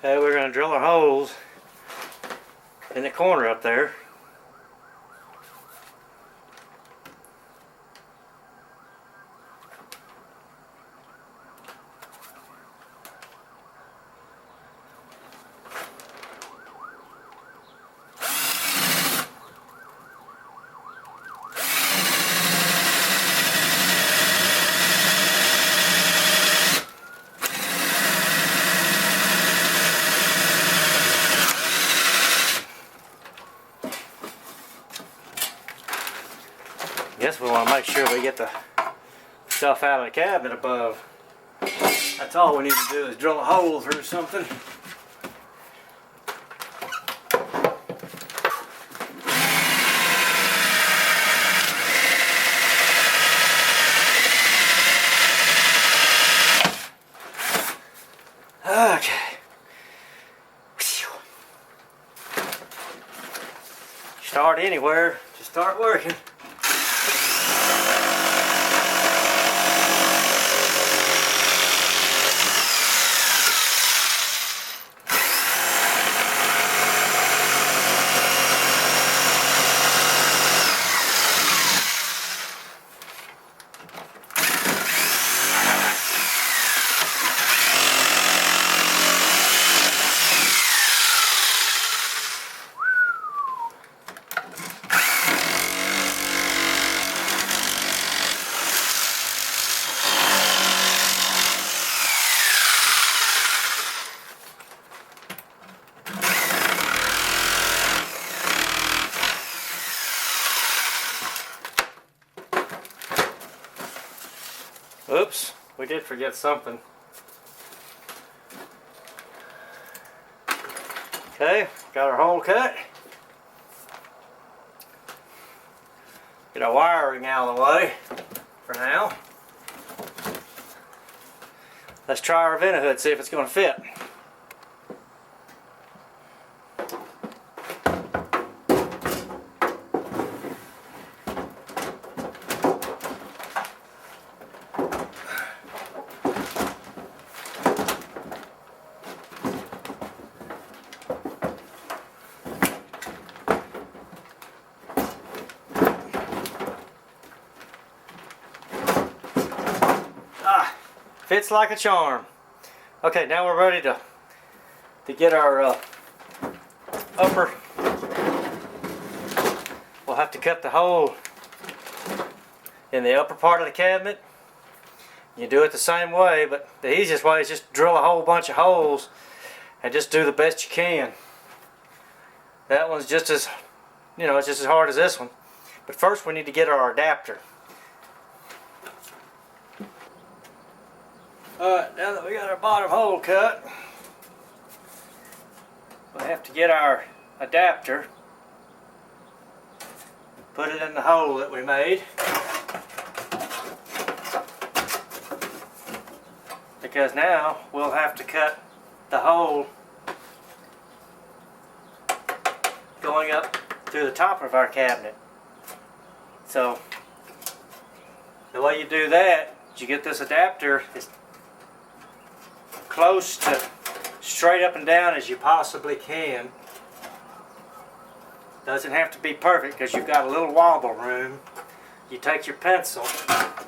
Okay, we're going to drill our holes in the corner up there. Guess we want to make sure we get the stuff out of the cabinet above. That's all we need to do is drill a hole through something. Okay. Start anywhere, just start working. Oops, we did forget something. Okay, got our hole cut. Get our wiring out of the way for now. Let's try our vent hood, see if it's going to fit. Fits like a charm. Okay, now we're ready to get our upper. We'll have to cut the hole in the upper part of the cabinet. You do it the same way, but the easiest way is just drill a whole bunch of holes and just do the best you can. That one's just as, it's just as hard as this one. But first we need to get our adapter. Alright, now that we got our bottom hole cut, we'll have to get our adapter, put it in the hole that we made, because now we'll have to cut the hole going up through the top of our cabinet. So the way you do that is you get this adapter as close to straight up and down as you possibly can. Doesn't have to be perfect because you've got a little wobble room. You take your pencil. What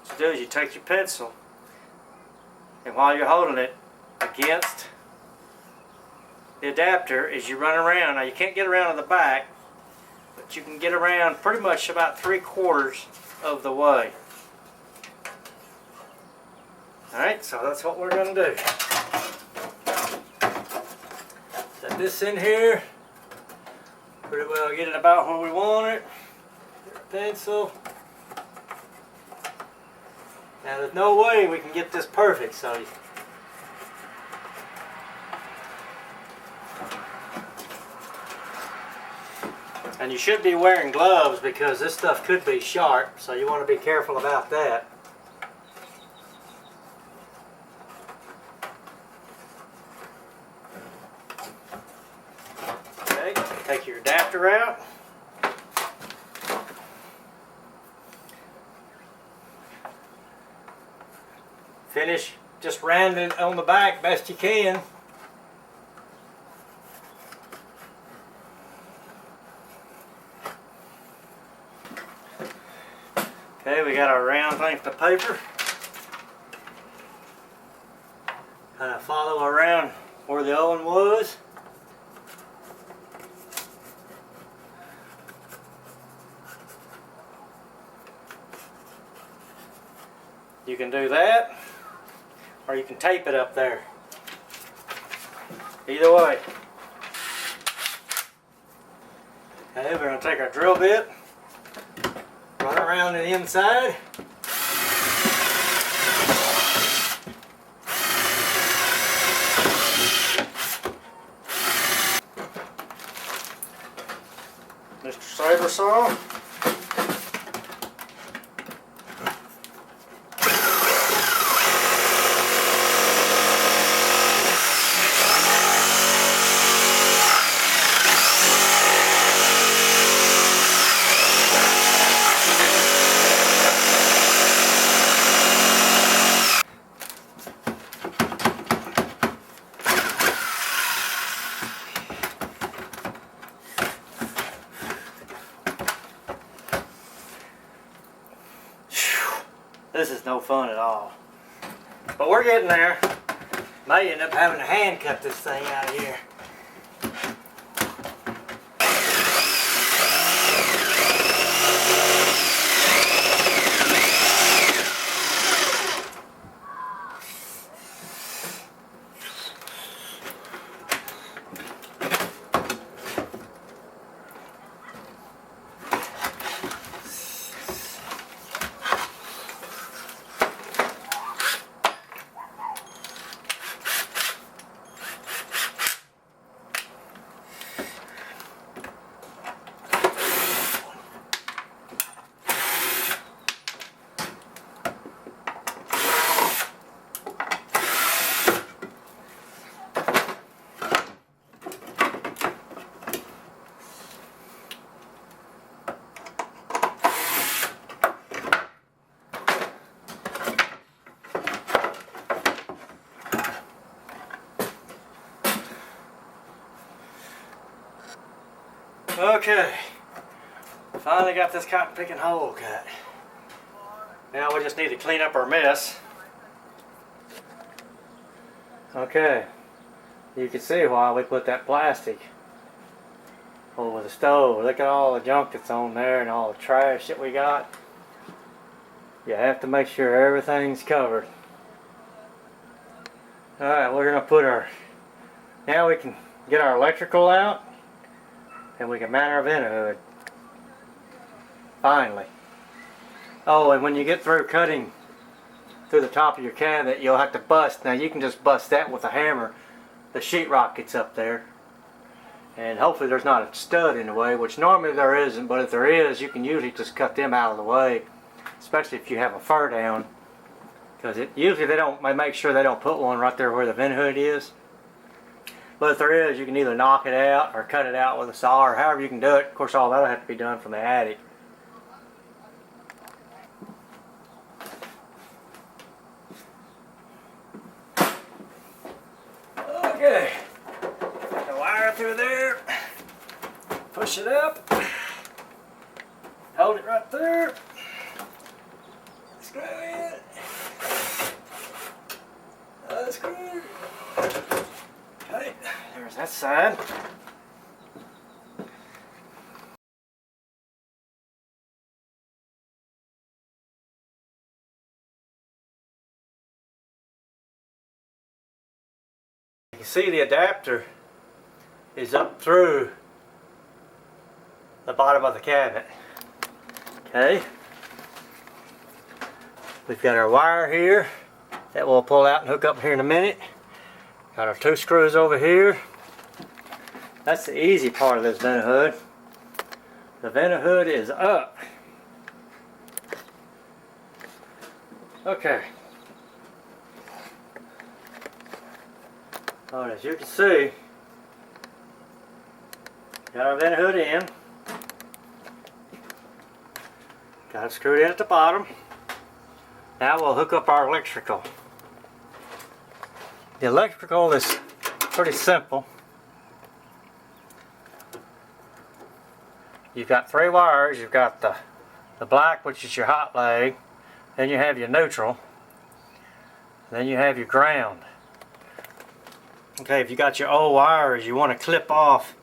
you do is you take your pencil, and while you're holding it against the adapter as you run around. Now you can't get around to the back, but you can get around pretty much about 3/4 of the way. Alright, so that's what we're going to do. Set this in here. Pretty well get it about where we want it. Get our pencil. Now there's no way we can get this perfect, so and you should be wearing gloves because this stuff could be sharp, so you want to be careful about that. Okay, take your adapter out. just round it on the back best you can. Okay, we got our round length of paper. Kind of follow around where the oven was. You can do that, or you can tape it up there. Either way. Okay, we're going to take our drill bit, run around the inside. Mr. Saber saw. This is no fun at all. But we're getting there. May end up having to hand cut this thing out of here. Okay, finally got this cotton picking hole cut. Now we just need to clean up our mess. Okay, you can see why we put that plastic over the stove. Look at all the junk that's on there and all the trash that we got. You have to make sure everything's covered. Alright, we're going to put our... Now we can get our electrical out. And we can mount our vent hood. Finally. Oh, and when you get through cutting through the top of your cabinet, you'll have to bust. Now you can just bust that with a hammer. The sheetrock gets up there. And hopefully there's not a stud in the way, which normally there isn't, but if there is, you can usually just cut them out of the way. Especially if you have a fur down. Because usually they make sure they don't put one right there where the vent hood is. But if there is, you can either knock it out or cut it out with a saw or however you can do it. Of course, all that'll have to be done from the attic. Okay. Put the wire through there. Push it up. Hold it right there. Screw it. Unscrew. Okay, there's that side. You can see the adapter is up through the bottom of the cabinet. Okay. We've got our wire here that we'll pull out and hook up here in a minute. Got our 2 screws over here. That's the easy part of this vent hood. The vent hood is up. Okay. Alright, as you can see, got our vent hood in. Got it screwed in at the bottom. Now we'll hook up our electrical. The electrical is pretty simple. You've got 3 wires. You've got the black, which is your hot leg. Then you have your neutral. Then you have your ground. Okay, if you got your old wires, you want to clip off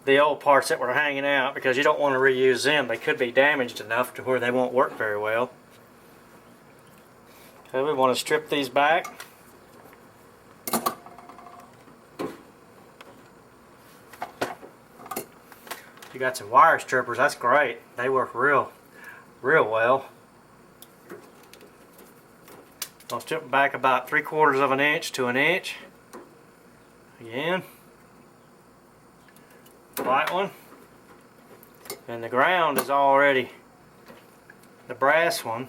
the old parts that were hanging out because you don't want to reuse them. They could be damaged enough to where they won't work very well. Okay, we want to strip these back. You got some wire strippers, that's great. They work real well. I'll strip back about 3/4 of an inch to an inch. Again. White one. And the ground is already, the brass one,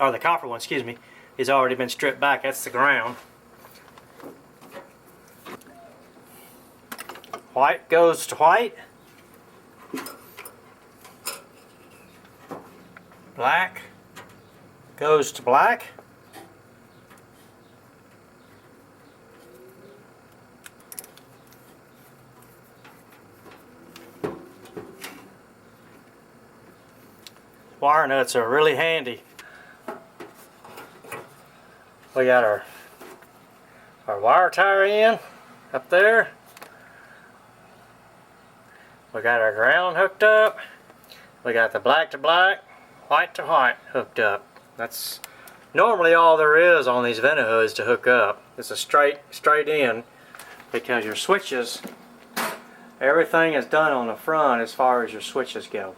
or the copper one, excuse me, has already been stripped back. That's the ground. White goes to white. Black goes to black. Wire nuts are really handy. We got our wire tie in up there. We got our ground hooked up. We got the black to black, white to white hooked up. That's normally all there is on these Venahoods to hook up. It's a straight in because your switches, everything is done on the front as far as your switches go.